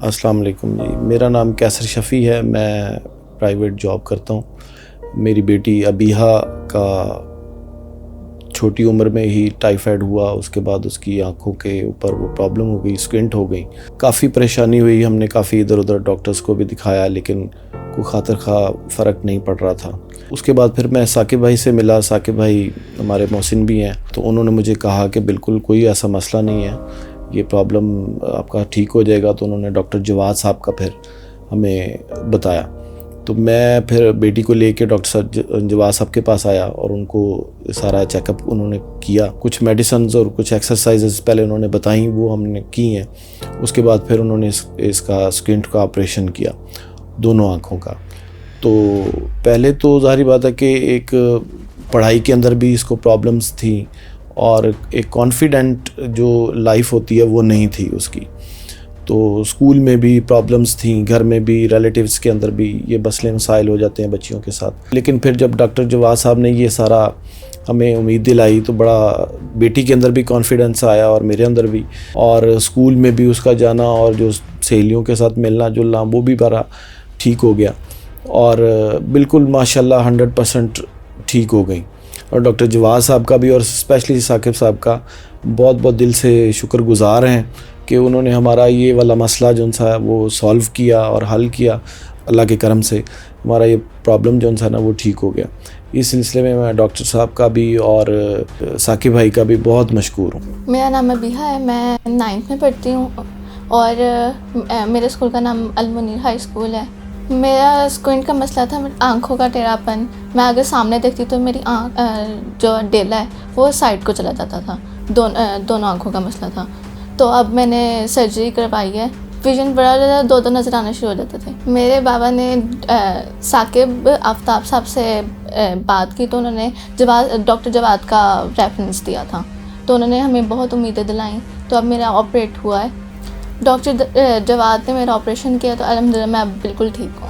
अस्सलाम वालेकुम जी, मेरा नाम कैसर शफ़ी है। मैं प्राइवेट जॉब करता हूँ। मेरी बेटी अबीहा का छोटी उम्र में ही टाइफाइड हुआ, उसके बाद उसकी आँखों के ऊपर वो प्रॉब्लम हो गई, स्क्विंट हो गई। काफ़ी परेशानी हुई, हमने काफ़ी इधर उधर डॉक्टर्स को भी दिखाया, लेकिन कोई खातिर खा फ़र्क नहीं पड़ रहा था। उसके बाद फिर मैं साकिब भाई से मिला। साकिब भाई हमारे मोहसिन भी हैं, तो उन्होंने मुझे कहा कि बिल्कुल कोई ऐसा मसला नहीं है, ये प्रॉब्लम आपका ठीक हो जाएगा। तो उन्होंने डॉक्टर जवाद साहब का फिर हमें बताया। तो मैं फिर बेटी को लेके डॉक्टर जवाद साहब के पास आया और उनको सारा चेकअप उन्होंने किया। कुछ मेडिसिन्स और कुछ एक्सरसाइजेस पहले उन्होंने बताई, वो हमने की हैं। उसके बाद फिर उन्होंने इसका स्क्विंट का ऑपरेशन किया, दोनों आँखों का। तो पहले तो ज़ाहिर बात है कि एक पढ़ाई के अंदर भी इसको प्रॉब्लम्स थी और एक कॉन्फिडेंट जो लाइफ होती है वो नहीं थी उसकी। तो स्कूल में भी प्रॉब्लम्स थी, घर में भी, रिलेटिव्स के अंदर भी ये मसले मसाइल हो जाते हैं बच्चियों के साथ। लेकिन फिर जब डॉक्टर जवाद साहब ने ये सारा हमें उम्मीद दिलाई तो बड़ा बेटी के अंदर भी कॉन्फिडेंस आया और मेरे अंदर भी, और स्कूल में भी उसका जाना और जो सहेलियों के साथ मिलना जुलना वो भी बड़ा ठीक हो गया और बिल्कुल माशाल्लाह 100% ठीक हो गई। और डॉक्टर जवाद साहब का भी और स्पेशली साकिब साहब का बहुत बहुत दिल से शुक्रगुज़ार हैं कि उन्होंने हमारा ये वाला मसला जो सा वो सॉल्व किया और हल किया। अल्लाह के करम से हमारा ये प्रॉब्लम जो सा ना वो ठीक हो गया। इस सिलसिले में मैं डॉक्टर साहब का भी और साकिब भाई का भी बहुत मशकूर हूँ। मेरा नाम अबीहा है, मैं 9th में पढ़ती हूँ और मेरे स्कूल का नाम अल-मुनीर हाई स्कूल है। मेरा स्क्विंट का मसला था, आँखों का टेढ़ापन। मैं अगर सामने देखती तो मेरी आँख जो डेला है वो साइड को चला जाता था। दोनों आँखों का मसला था। तो अब मैंने सर्जरी करवाई है। विजन बड़ा ज़्यादा दो नज़र आना शुरू हो जाते थे। मेरे बाबा ने साकिब आफ्ताब साहब से बात की तो उन्होंने डॉक्टर जवाद का रेफरेंस दिया था, तो उन्होंने हमें बहुत उम्मीदें दिलाई। तो अब मेरा ऑपरेट हुआ है। डॉक्टर जवाद ने मेरा ऑपरेशन किया तो अल्हम्दुलिल्लाह मैं अब बिल्कुल ठीक हूँ।